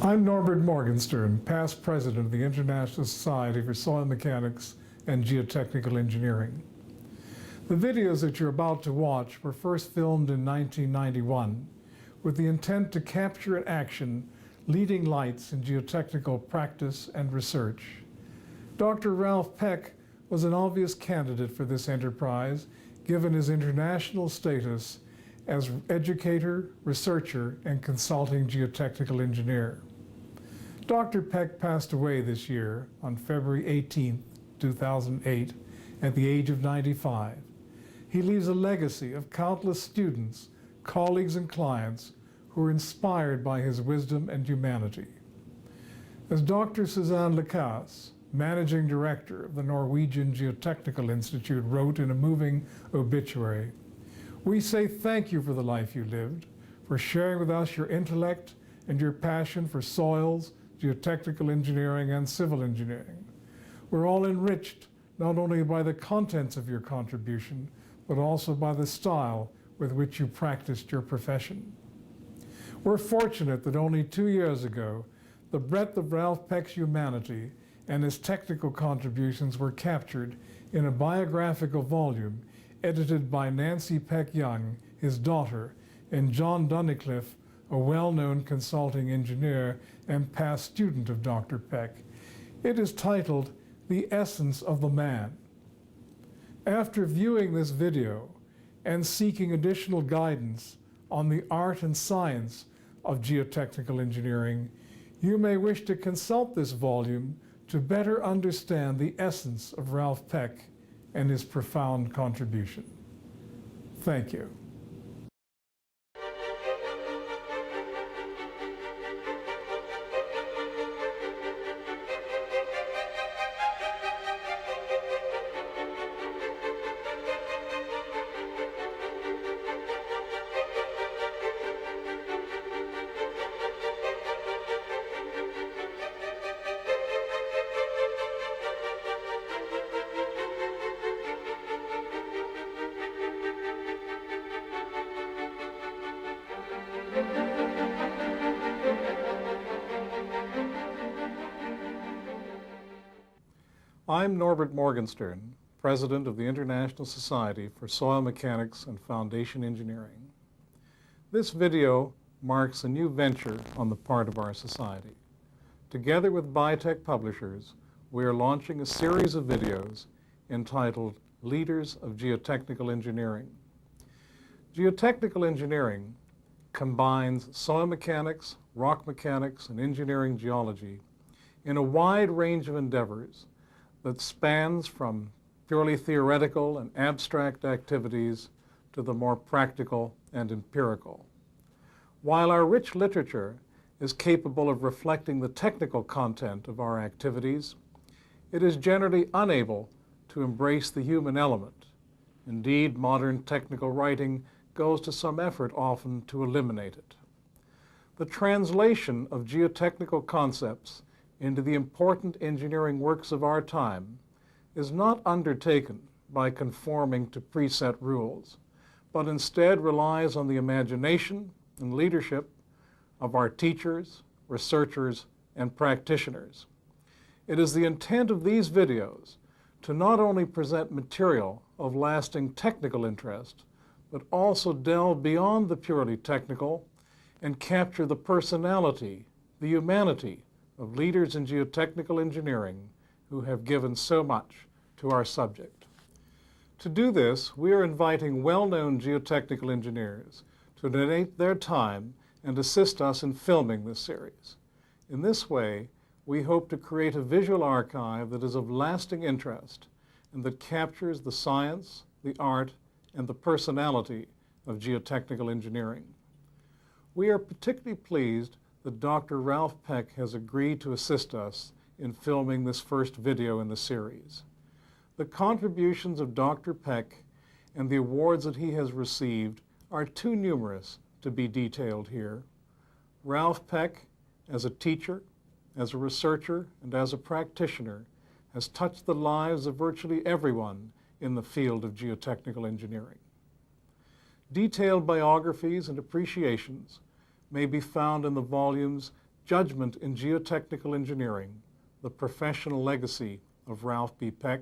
I'm Norbert Morgenstern, past president of the International Society for Soil Mechanics and Geotechnical Engineering. The videos that you're about to watch were first filmed in 1991 with the intent to capture in action leading lights in geotechnical practice and research. Dr. Ralph Peck was an obvious candidate for this enterprise, given his international status as educator, researcher, and consulting geotechnical engineer. Dr. Peck passed away this year on February 18, 2008, at the age of 95. He leaves a legacy of countless students, colleagues, and clients who are inspired by his wisdom and humanity. As Dr. Suzanne Lacasse, managing director of the Norwegian Geotechnical Institute, wrote in a moving obituary, "We say thank you for the life you lived, for sharing with us your intellect and your passion for soils, geotechnical engineering, and civil engineering. We're all enriched not only by the contents of your contribution, but also by the style with which you practiced your profession." We're fortunate that only 2 years ago, the breadth of Ralph Peck's humanity and his technical contributions were captured in a biographical volume edited by Nancy Peck Young, his daughter, and John Dunnicliffe, a well-known consulting engineer and past student of Dr. Peck. It is titled "The Essence of the Man." After viewing this video and seeking additional guidance on the art and science of geotechnical engineering, you may wish to consult this volume to better understand the essence of Ralph Peck and his profound contribution. Thank you. I'm Norbert Morgenstern, president of the International Society for Soil Mechanics and Foundation Engineering. This video marks a new venture on the part of our society. Together with Biotech Publishers, we are launching a series of videos entitled Leaders of Geotechnical Engineering. Geotechnical engineering combines soil mechanics, rock mechanics, and engineering geology in a wide range of endeavors that spans from purely theoretical and abstract activities to the more practical and empirical. While our rich literature is capable of reflecting the technical content of our activities, it is generally unable to embrace the human element. Indeed, modern technical writing goes to some effort often to eliminate it. The translation of geotechnical concepts into the important engineering works of our time is not undertaken by conforming to preset rules, but instead relies on the imagination and leadership of our teachers, researchers, and practitioners. It is the intent of these videos to not only present material of lasting technical interest, but also delve beyond the purely technical and capture the personality, the humanity of leaders in geotechnical engineering who have given so much to our subject. To do this, we are inviting well-known geotechnical engineers to donate their time and assist us in filming this series. In this way, we hope to create a visual archive that is of lasting interest and that captures the science, the art, and the personality of geotechnical engineering. We are particularly pleased that Dr. Ralph Peck has agreed to assist us in filming this first video in the series. The contributions of Dr. Peck and the awards that he has received are too numerous to be detailed here. Ralph Peck, as a teacher, as a researcher, and as a practitioner, has touched the lives of virtually everyone in the field of geotechnical engineering. Detailed biographies and appreciations may be found in the volumes Judgment in Geotechnical Engineering, the Professional Legacy of Ralph B. Peck,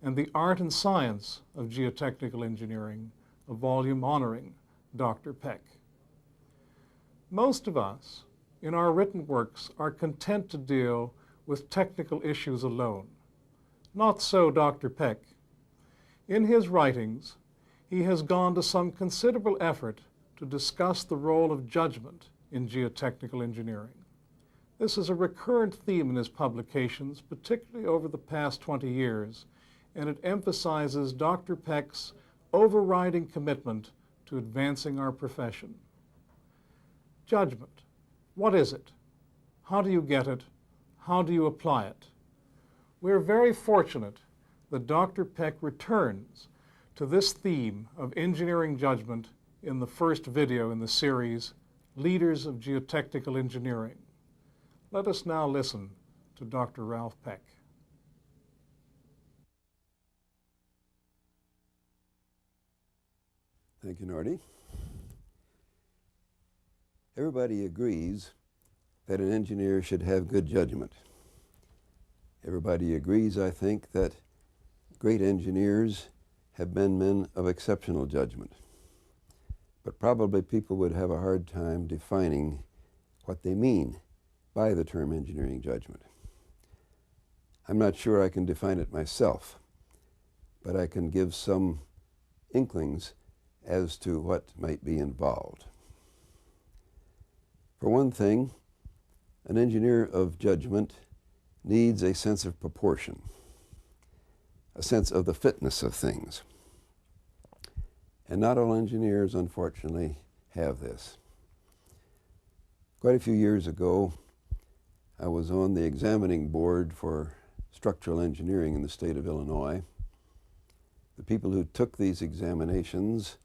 and The Art and Science of Geotechnical Engineering, a volume honoring Dr. Peck. Most of us, in our written works, are content to deal with technical issues alone. Not so Dr. Peck. In his writings, he has gone to some considerable effort to discuss the role of judgment in geotechnical engineering. This is a recurrent theme in his publications, particularly over the past 20 years, and it emphasizes Dr. Peck's overriding commitment to advancing our profession. Judgment. What is it? How do you get it? How do you apply it? We're very fortunate that Dr. Peck returns to this theme of engineering judgment in the first video in the series, Leaders of Geotechnical Engineering. Let us now listen to Dr. Ralph Peck. Thank you, Norty. Everybody agrees that an engineer should have good judgment. Everybody agrees, I think, that great engineers have been men of exceptional judgment. But probably people would have a hard time defining what they mean by the term engineering judgment. I'm not sure I can define it myself, but I can give some inklings as to what might be involved. For one thing, an engineer of judgment needs a sense of proportion, a sense of the fitness of things. And not all engineers, unfortunately, have this. Quite a few years ago, I was on the examining board for structural engineering in the state of Illinois. The people who took these examinations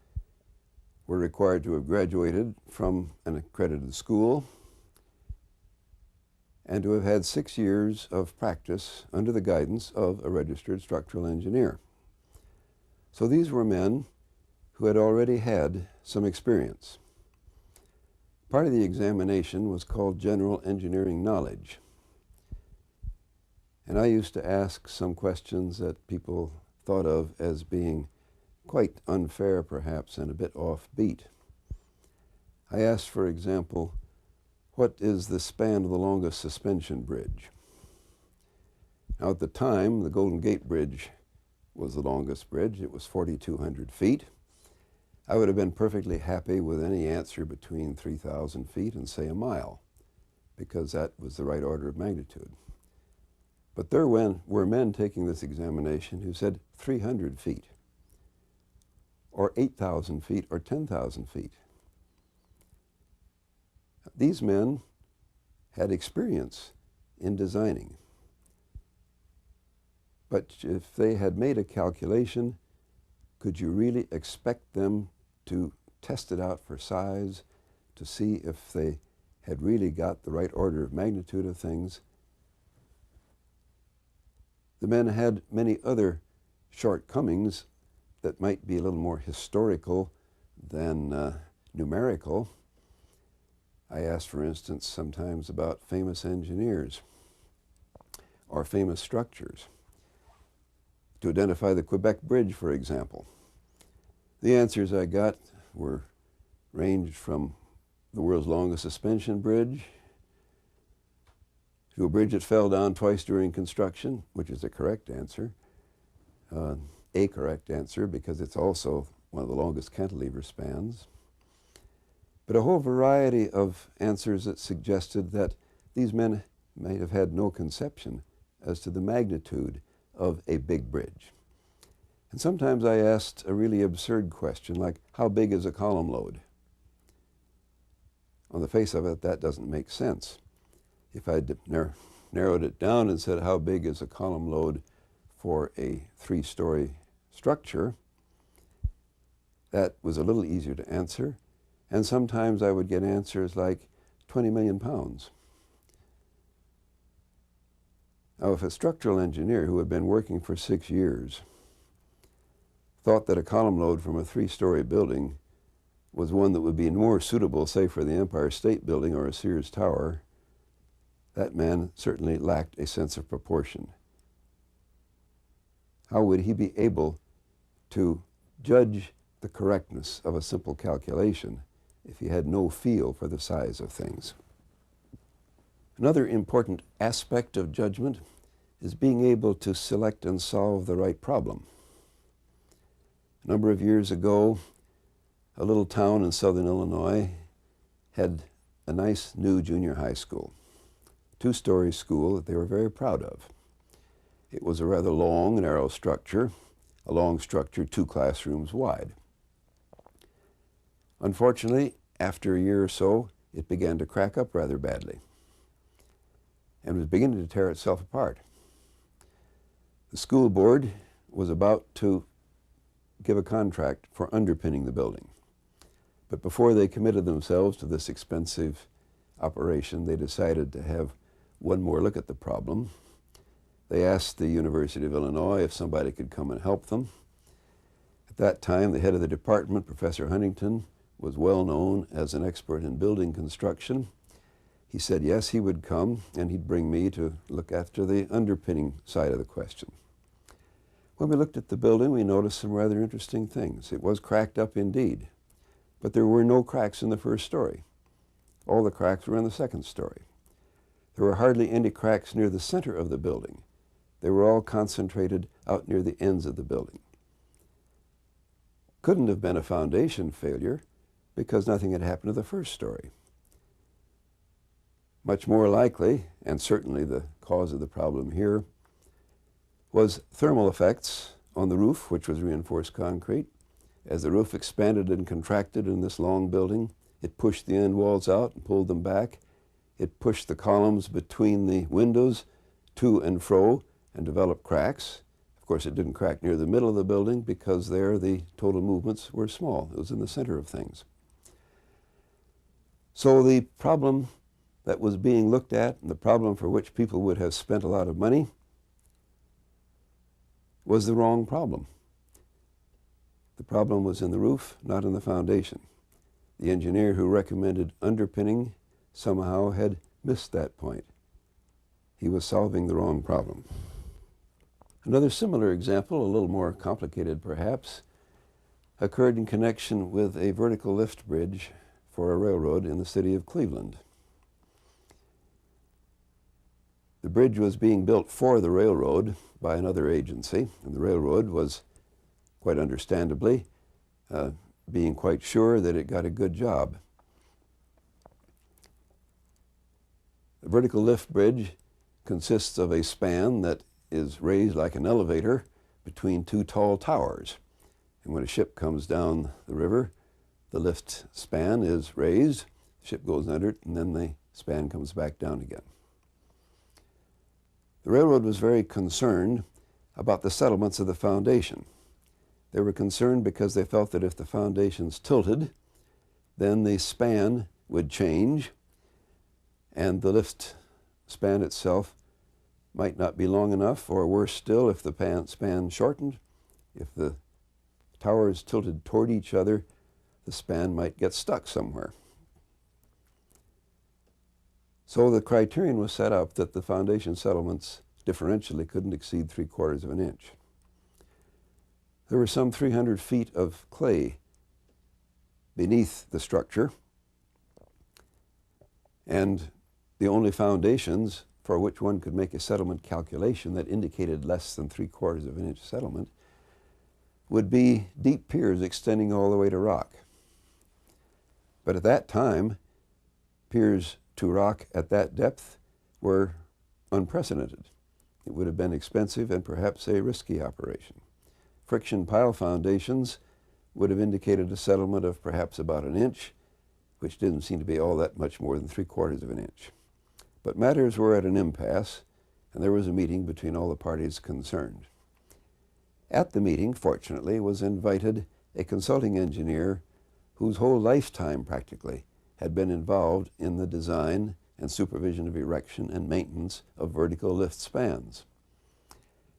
were required to have graduated from an accredited school and to have had 6 years of practice under the guidance of a registered structural engineer. So these were men who had already had some experience. Part of the examination was called general engineering knowledge. And I used to ask some questions that people thought of as being quite unfair, perhaps, and a bit offbeat. I asked, for example, what is the span of the longest suspension bridge? Now, at the time, the Golden Gate Bridge was the longest bridge. It was 4,200 feet. I would have been perfectly happy with any answer between 3,000 feet and, say, a mile, because that was the right order of magnitude. But there were men taking this examination who said 300 feet, or 8,000 feet, or 10,000 feet. These men had experience in designing. But if they had made a calculation, could you really expect them to test it out for size, to see if they had really got the right order of magnitude of things? The men had many other shortcomings that might be a little more historical than numerical. I asked, for instance, sometimes about famous engineers or famous structures. To identify the Quebec Bridge, for example. The answers I got ranged from the world's longest suspension bridge to a bridge that fell down twice during construction, which is a correct answer. A correct answer because it's also one of the longest cantilever spans. But a whole variety of answers that suggested that these men might have had no conception as to the magnitude of a big bridge. And sometimes I asked a really absurd question like, how big is a column load? On the face of it, that doesn't make sense. If I narrowed it down and said, how big is a column load for a 3-story structure, that was a little easier to answer. And sometimes I would get answers like 20 million pounds. Now, if a structural engineer who had been working for 6 years thought that a column load from a 3-story building was one that would be more suitable, say, for the Empire State Building or a Sears Tower that man certainly lacked a sense of proportion. How would he be able to judge the correctness of a simple calculation if he had no feel for the size of things? Another important aspect of judgment is being able to select and solve the right problem. A number of years ago, a little town in southern Illinois had a nice new junior high school, two-story school that they were very proud of. It was a rather long, narrow structure, a long structure 2 classrooms wide. Unfortunately, after a year or so, it began to crack up rather badly and was beginning to tear itself apart. The school board was about to give a contract for underpinning the building. But before they committed themselves to this expensive operation, they decided to have one more look at the problem. They asked the University of Illinois if somebody could come and help them. At that time, the head of the department, Professor Huntington, was well known as an expert in building construction. He said yes, he would come, and he'd bring me to look after the underpinning side of the question. When we looked at the building, we noticed some rather interesting things. It was cracked up indeed, but there were no cracks in the first story. All the cracks were in the second story. There were hardly any cracks near the center of the building. They were all concentrated out near the ends of the building. Couldn't have been a foundation failure because nothing had happened to the first story. Much more likely, and certainly the cause of the problem here, was thermal effects on the roof, which was reinforced concrete. As the roof expanded and contracted in this long building, it pushed the end walls out and pulled them back. It pushed the columns between the windows to and fro and developed cracks. Of course, it didn't crack near the middle of the building because there the total movements were small. It was in the center of things. So the problem that was being looked at, and the problem for which people would have spent a lot of money, was the wrong problem. The problem was in the roof, not in the foundation. The engineer who recommended underpinning somehow had missed that point. He was solving the wrong problem. Another similar example, a little more complicated perhaps, occurred in connection with a vertical lift bridge for a railroad in the city of Cleveland. The bridge was being built for the railroad by another agency, and the railroad was, quite understandably, being quite sure that it got a good job. The vertical lift bridge consists of a span that is raised like an elevator between 2 tall towers. And when a ship comes down the river, the lift span is raised, the ship goes under it, and then the span comes back down again. The railroad was very concerned about the settlements of the foundation. They were concerned because they felt that if the foundations tilted, then the span would change, and the lift span itself might not be long enough, or worse still, if the span shortened, if the towers tilted toward each other, the span might get stuck somewhere. So the criterion was set up that the foundation settlements differentially couldn't exceed 3/4 of an inch. There were some 300 feet of clay beneath the structure, and the only foundations for which one could make a settlement calculation that indicated less than 3/4 of an inch settlement would be deep piers extending all the way to rock. But at that time, piers to rock at that depth were unprecedented. It would have been expensive and perhaps a risky operation. Friction pile foundations would have indicated a settlement of perhaps about an inch, which didn't seem to be all that much more than 3/4 of an inch. But matters were at an impasse, and there was a meeting between all the parties concerned. At the meeting, fortunately, was invited a consulting engineer whose whole lifetime practically had been involved in the design and supervision of erection and maintenance of vertical lift spans.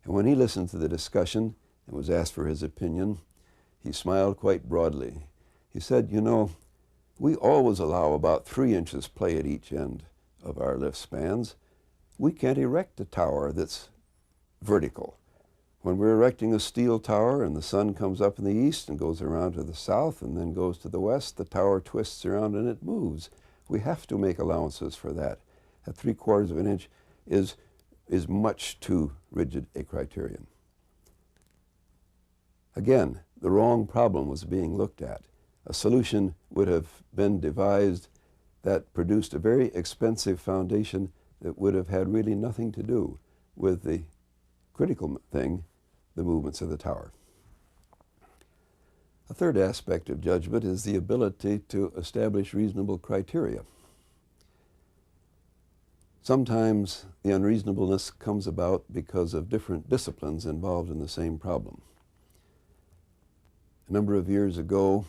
And when he listened to the discussion and was asked for his opinion, he smiled quite broadly. He said, "You know, we always allow about 3 inches play at each end of our lift spans, We can't erect a tower that's vertical. When we're erecting a steel tower and the sun comes up in the east and goes around to the south and then goes to the west, the tower twists around and it moves. We have to make allowances for that. At 3/4 of an inch is much too rigid a criterion. Again, the wrong problem was being looked at. A solution would have been devised that produced a very expensive foundation that would have had really nothing to do with the critical thing, the movements of the tower. A third aspect of judgment is the ability to establish reasonable criteria. Sometimes the unreasonableness comes about because of different disciplines involved in the same problem. A number of years ago,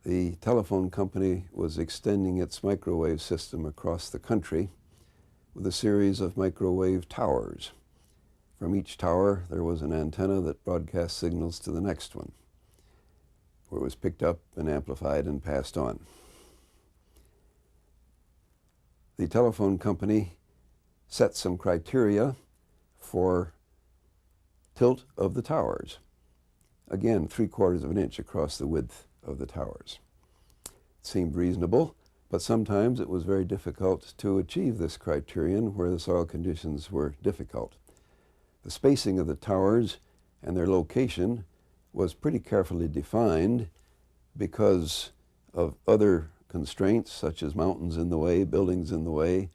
the telephone company was extending its microwave system across the country with a series of microwave towers. From each tower, there was an antenna that broadcast signals to the next one, where it was picked up and amplified and passed on. The telephone company set some criteria for tilt of the towers. Again, 3/4 of an inch across the width of the towers. It seemed reasonable, but sometimes it was very difficult to achieve this criterion where the soil conditions were difficult. The spacing of the towers and their location was pretty carefully defined because of other constraints such as mountains in the way, buildings in the way,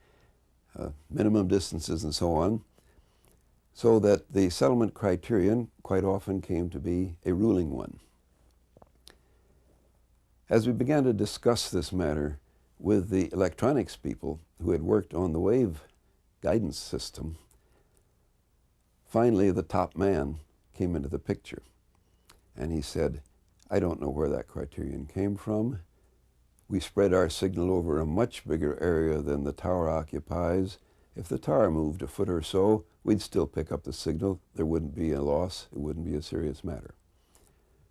minimum distances and so on, so that the settlement criterion quite often came to be a ruling one. As we began to discuss this matter with the electronics people who had worked on the wave guidance system, finally the top man came into the picture, and he said, "I don't know where that criterion came from. We spread our signal over a much bigger area than the tower occupies. If the tower moved a foot or so, we'd still pick up the signal. There wouldn't be a loss. It wouldn't be a serious matter."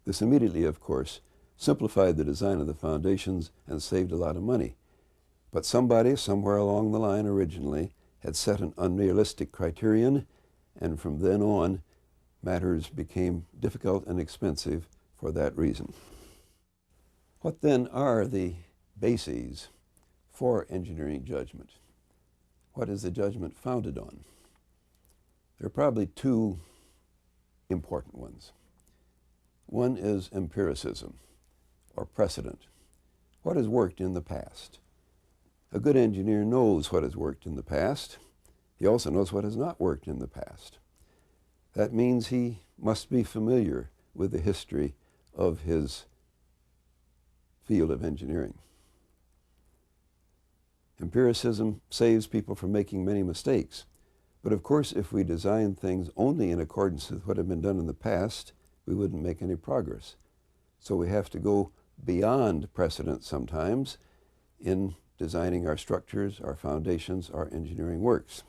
This immediately, of course, simplified the design of the foundations and saved a lot of money. But somebody somewhere along the line originally had set an unrealistic criterion, and from then on, matters became difficult and expensive for that reason. What then are the bases for engineering judgment? What is the judgment founded on? There are probably two important ones. One is empiricism, or precedent. What has worked in the past? A good engineer knows what has worked in the past. He also knows what has not worked in the past. That means he must be familiar with the history of his field of engineering. Empiricism saves people from making many mistakes. But of course, if we design things only in accordance with what had been done in the past, we wouldn't make any progress. So we have to go beyond precedent sometimes in designing our structures, our foundations, our engineering works.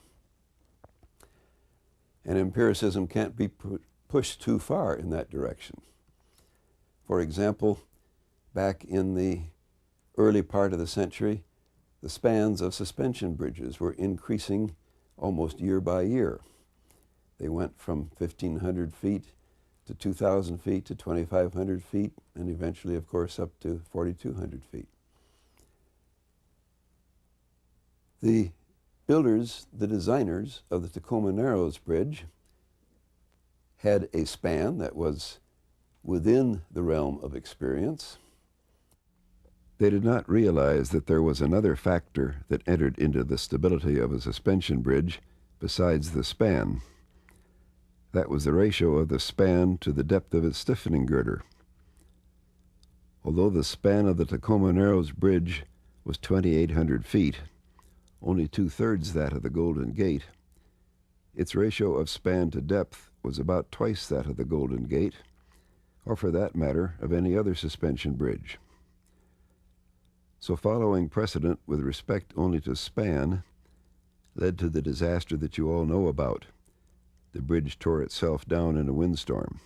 And empiricism can't be pushed too far in that direction. For example, back in the early part of the century, the spans of suspension bridges were increasing almost year by year. They went from 1,500 feet to 2,000 feet to 2,500 feet, and eventually, of course, up to 4,200 feet. The builders, the designers of the Tacoma Narrows Bridge had a span that was within the realm of experience. They did not realize that there was another factor that entered into the stability of a suspension bridge besides the span. That was the ratio of the span to the depth of its stiffening girder. Although the span of the Tacoma Narrows Bridge was 2,800 feet, only 2/3 that of the Golden Gate, its ratio of span to depth was about twice that of the Golden Gate, or for that matter, of any other suspension bridge. So following precedent with respect only to span led to the disaster that you all know about. The bridge tore itself down in a windstorm.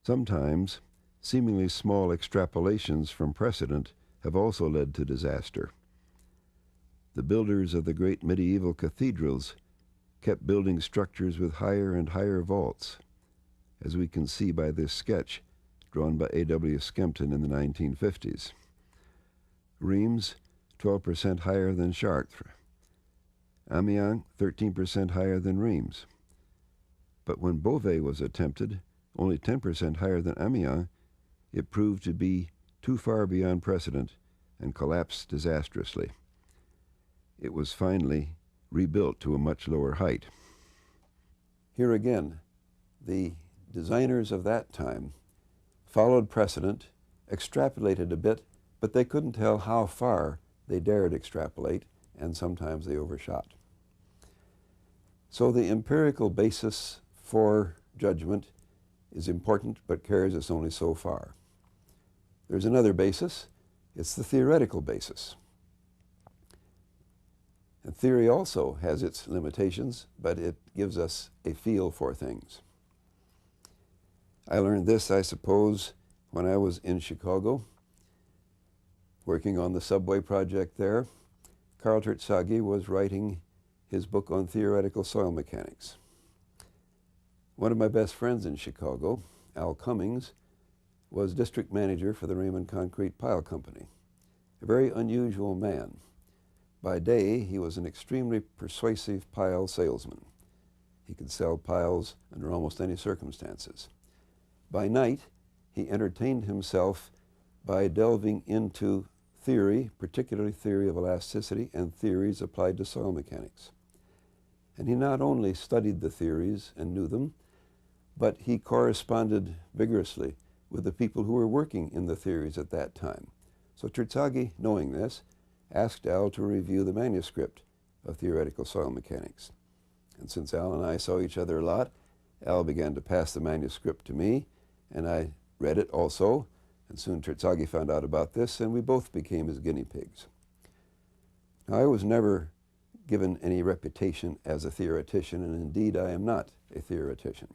Sometimes, seemingly small extrapolations from precedent have also led to disaster. The builders of the great medieval cathedrals kept building structures with higher and higher vaults, as we can see by this sketch drawn by A.W. Skempton in the 1950s. Reims, 12% higher than Chartres. Amiens, 13% higher than Reims. But when Beauvais was attempted, only 10% higher than Amiens, it proved to be too far beyond precedent and collapsed disastrously. It was finally rebuilt to a much lower height. Here again, the designers of that time followed precedent, extrapolated a bit, but they couldn't tell how far they dared extrapolate, and sometimes they overshot. So the empirical basis for judgment is important, but carries us only so far. There's another basis. It's the theoretical basis. And theory also has its limitations, but it gives us a feel for things. I learned this, I suppose, when I was in Chicago, working on the subway project there. Carl Terzaghi was writing his book on theoretical soil mechanics. One of my best friends in Chicago, Al Cummings, was district manager for the Raymond Concrete Pile Company, a very unusual man. By day, he was an extremely persuasive pile salesman. He could sell piles under almost any circumstances. By night, he entertained himself by delving into theory, particularly theory of elasticity and theories applied to soil mechanics. And he not only studied the theories and knew them, but he corresponded vigorously with the people who were working in the theories at that time. So Terzaghi, knowing this, asked Al to review the manuscript of theoretical soil mechanics. And since Al and I saw each other a lot, Al began to pass the manuscript to me, and I read it also, and soon Terzaghi found out about this, and we both became his guinea pigs. Now, I was never given any reputation as a theoretician, and indeed I am not a theoretician.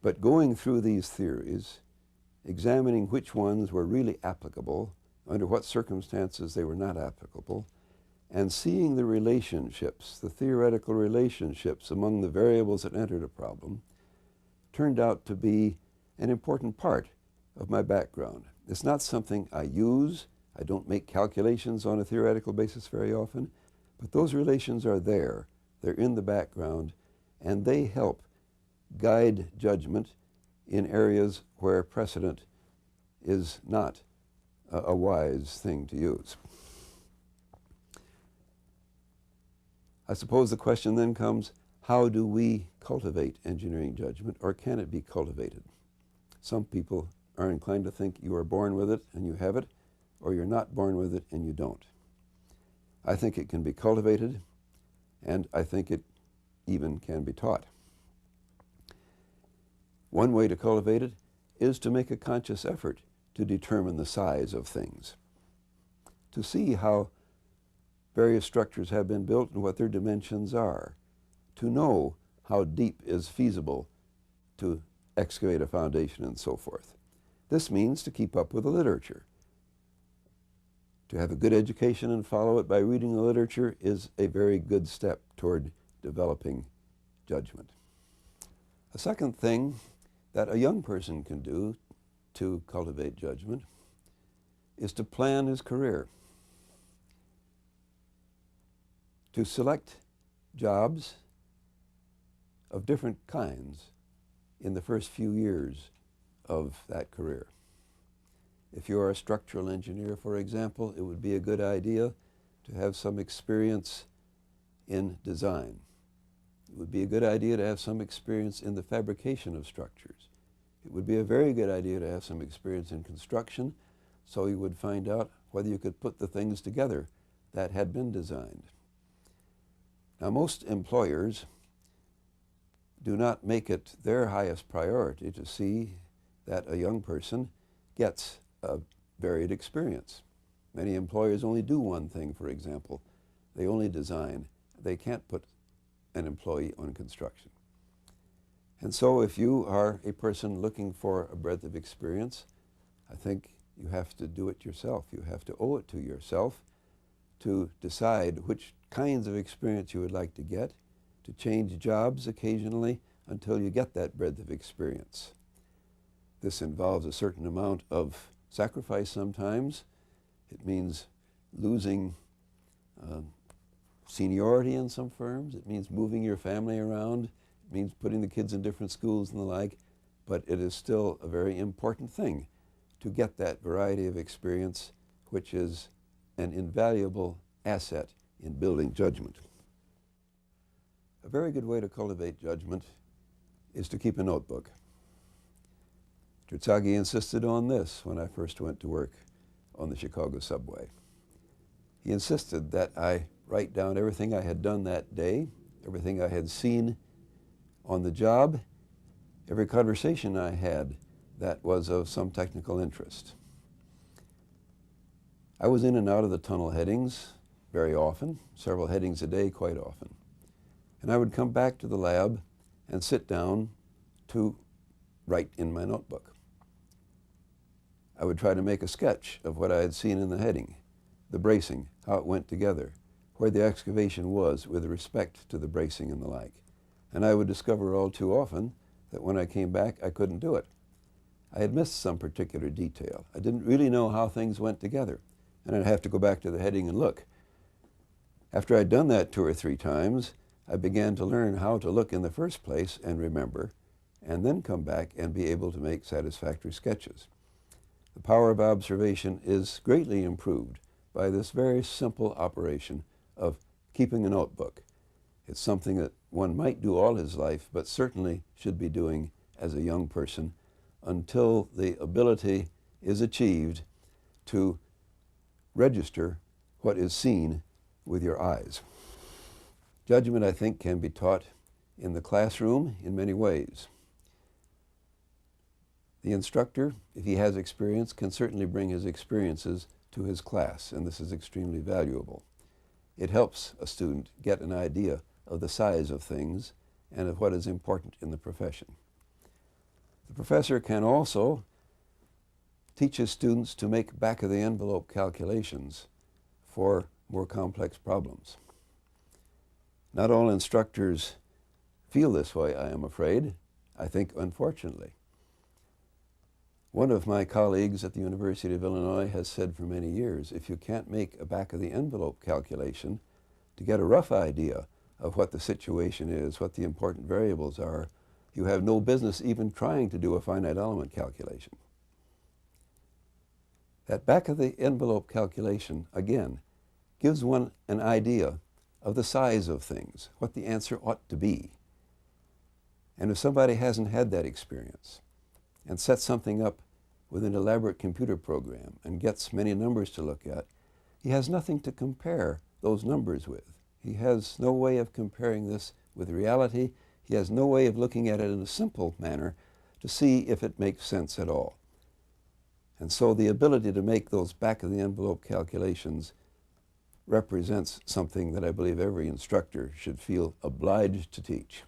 But going through these theories, examining which ones were really applicable, under what circumstances they were not applicable, and seeing the relationships, the theoretical relationships among the variables that entered a problem, turned out to be an important part of my background. It's not something I use. I don't make calculations on a theoretical basis very often, but those relations are there. They're in the background, and they help guide judgment in areas where precedent is not a wise thing to use. I suppose the question then comes, how do we cultivate engineering judgment, or can it be cultivated? Some people are inclined to think you are born with it and you have it, or you're not born with it and you don't. I think it can be cultivated, and I think it even can be taught. One way to cultivate it is to make a conscious effort to determine the size of things, to see how various structures have been built and what their dimensions are, to know how deep is feasible to excavate a foundation and so forth. This means to keep up with the literature. To have a good education and follow it by reading the literature is a very good step toward developing judgment. A second thing that a young person can do to cultivate judgment is to plan his career, to select jobs of different kinds in the first few years of that career. If you're a structural engineer, for example, it would be a good idea to have some experience in design. It would be a good idea to have some experience in the fabrication of structures. It would be a very good idea to have some experience in construction, so you would find out whether you could put the things together that had been designed. Now, most employers do not make it their highest priority to see that a young person gets a varied experience. Many employers only do one thing, for example. They only design. They can't put an employee on construction. And so if you are a person looking for a breadth of experience, I think you have to do it yourself. You have to owe it to yourself to decide which kinds of experience you would like to get, to change jobs occasionally until you get that breadth of experience. This involves a certain amount of sacrifice sometimes. It means losing seniority in some firms. It means moving your family around. It means putting the kids in different schools and the like. But it is still a very important thing to get that variety of experience, which is an invaluable asset in building judgment. A very good way to cultivate judgment is to keep a notebook. Terzaghi insisted on this when I first went to work on the Chicago subway. He insisted that I write down everything I had done that day, everything I had seen on the job, every conversation I had that was of some technical interest. I was in and out of the tunnel headings very often, several headings a day quite often. And I would come back to the lab and sit down to write in my notebook. I would try to make a sketch of what I had seen in the heading, the bracing, how it went together, where the excavation was with respect to the bracing and the like. And I would discover all too often that when I came back, I couldn't do it. I had missed some particular detail. I didn't really know how things went together. And I'd have to go back to the heading and look. After I'd done that 2 or 3 times, I began to learn how to look in the first place and remember, and then come back and be able to make satisfactory sketches. The power of observation is greatly improved by this very simple operation of keeping a notebook. It's something that one might do all his life, but certainly should be doing as a young person until the ability is achieved to register what is seen with your eyes. Judgment, I think, can be taught in the classroom in many ways. The instructor, if he has experience, can certainly bring his experiences to his class, and this is extremely valuable. It helps a student get an idea of the size of things and of what is important in the profession. The professor can also teach his students to make back-of-the-envelope calculations for more complex problems. Not all instructors feel this way, I am afraid, I think unfortunately. One of my colleagues at the University of Illinois has said for many years, if you can't make a back-of-the-envelope calculation to get a rough idea of what the situation is, what the important variables are, you have no business even trying to do a finite element calculation. That back-of-the-envelope calculation, again, gives one an idea of the size of things, what the answer ought to be. And if somebody hasn't had that experience and sets something up with an elaborate computer program and gets many numbers to look at, he has nothing to compare those numbers with. He has no way of comparing this with reality. He has no way of looking at it in a simple manner to see if it makes sense at all. And so the ability to make those back-of-the-envelope calculations represents something that I believe every instructor should feel obliged to teach.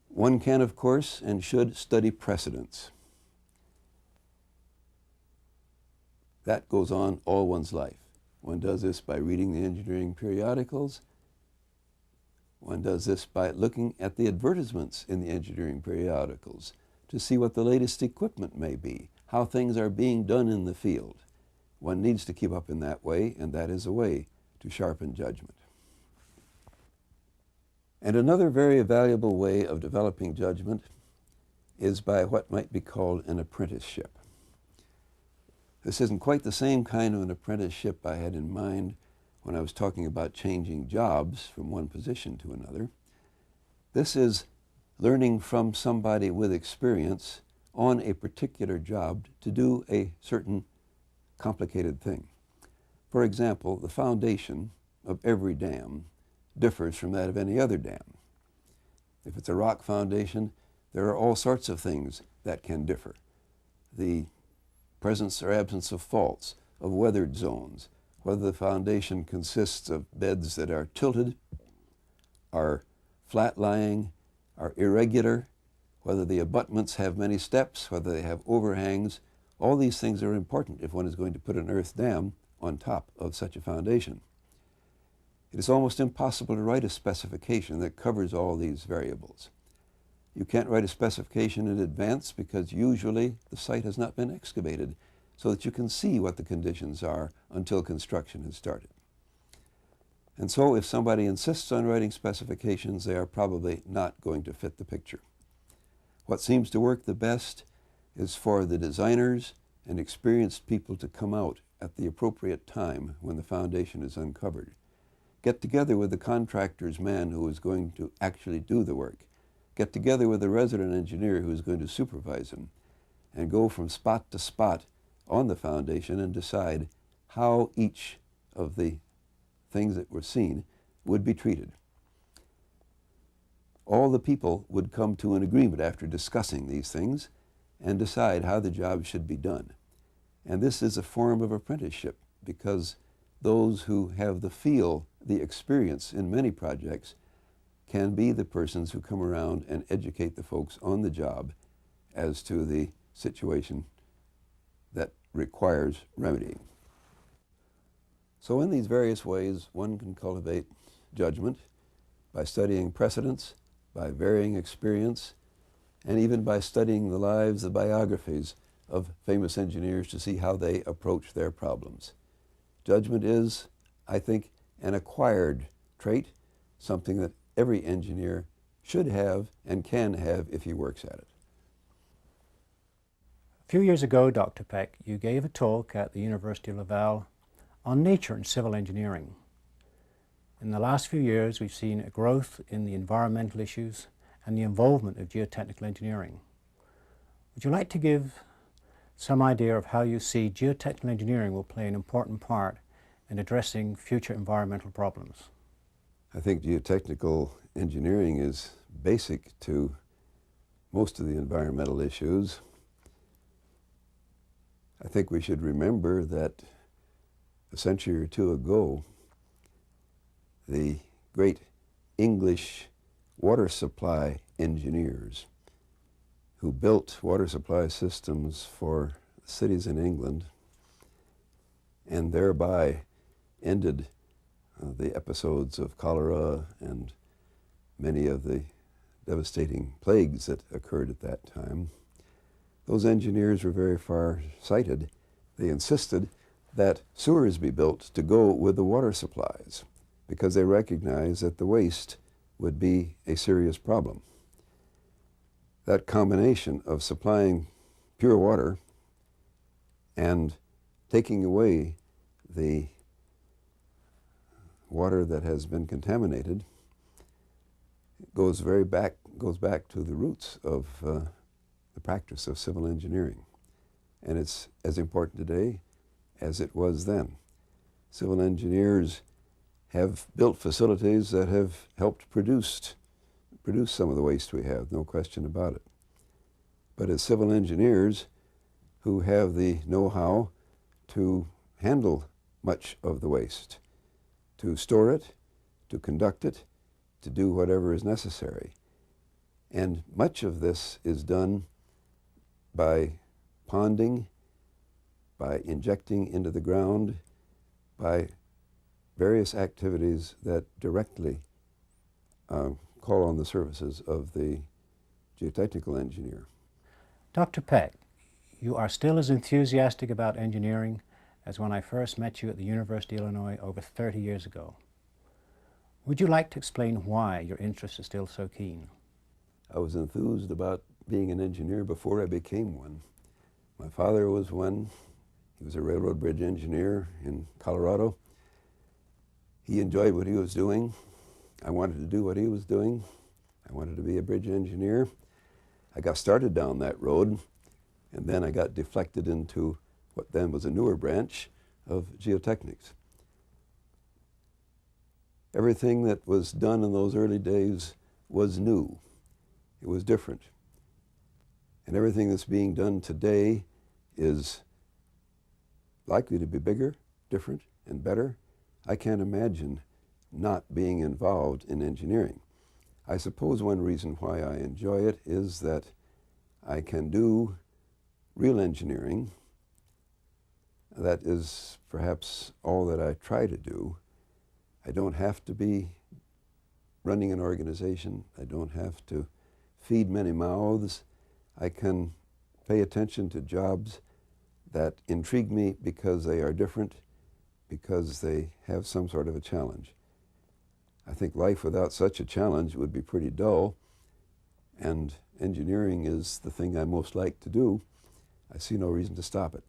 One can, of course, and should study precedents. That goes on all one's life. One does this by reading the engineering periodicals. One does this by looking at the advertisements in the engineering periodicals to see what the latest equipment may be, how things are being done in the field. One needs to keep up in that way, and that is a way to sharpen judgment. And another very valuable way of developing judgment is by what might be called an apprenticeship. This isn't quite the same kind of an apprenticeship I had in mind when I was talking about changing jobs from one position to another. This is learning from somebody with experience on a particular job to do a certain complicated thing. For example, the foundation of every dam differs from that of any other dam. If it's a rock foundation, there are all sorts of things that can differ. The presence or absence of faults, of weathered zones, whether the foundation consists of beds that are tilted, are flat-lying, are irregular, whether the abutments have many steps, whether they have overhangs. All these things are important if one is going to put an earth dam on top of such a foundation. It is almost impossible to write a specification that covers all these variables. You can't write a specification in advance because usually the site has not been excavated so that you can see what the conditions are until construction has started. And so if somebody insists on writing specifications, they are probably not going to fit the picture. What seems to work the best is for the designers and experienced people to come out at the appropriate time when the foundation is uncovered. Get together with the contractor's man who is going to actually do the work. Get together with the resident engineer who is going to supervise him, and go from spot to spot on the foundation and decide how each of the things that were seen would be treated. All the people would come to an agreement after discussing these things and decide how the job should be done. And this is a form of apprenticeship because those who have the feel, the experience in many projects can be the persons who come around and educate the folks on the job as to the situation that requires remedying. So in these various ways, one can cultivate judgment by studying precedents, by varying experience, and even by studying the lives, the biographies of famous engineers to see how they approach their problems. Judgment is, I think, an acquired trait, something that every engineer should have and can have if he works at it. A few years ago, Dr. Peck, you gave a talk at the University of Laval on nature and civil engineering. In the last few years, we've seen a growth in the environmental issues and the involvement of geotechnical engineering. Would you like to give some idea of how you see geotechnical engineering will play an important part in addressing future environmental problems? I think geotechnical engineering is basic to most of the environmental issues. I think we should remember that a century or two ago, the great English water supply engineers who built water supply systems for cities in England and thereby ended the episodes of cholera and many of the devastating plagues that occurred at that time. Those engineers were very far-sighted. They insisted that sewers be built to go with the water supplies because they recognized that the waste would be a serious problem. That combination of supplying pure water and taking away the water that has been contaminated goes back to the roots of the practice of civil engineering. And it's as important today as it was then. Civil engineers have built facilities that have helped produce some of the waste we have, no question about it. But as civil engineers who have the know-how to handle much of the waste, to store it, to conduct it, to do whatever is necessary. And much of this is done by ponding, by injecting into the ground, by various activities that directly call on the services of the geotechnical engineer. Dr. Peck, you are still as enthusiastic about engineering as when I first met you at the University of Illinois over 30 years ago. Would you like to explain why your interest is still so keen? I was enthused about being an engineer before I became one. My father was one. He was a railroad bridge engineer in Colorado. He enjoyed what he was doing. I wanted to do what he was doing. I wanted to be a bridge engineer. I got started down that road, and then I got deflected into what then was a newer branch of geotechnics. Everything that was done in those early days was new. It was different. And everything that's being done today is likely to be bigger, different, and better. I can't imagine not being involved in engineering. I suppose one reason why I enjoy it is that I can do real engineering. That is perhaps all that I try to do. I don't have to be running an organization. I don't have to feed many mouths. I can pay attention to jobs that intrigue me because they are different, because they have some sort of a challenge. I think life without such a challenge would be pretty dull, and engineering is the thing I most like to do. I see no reason to stop it.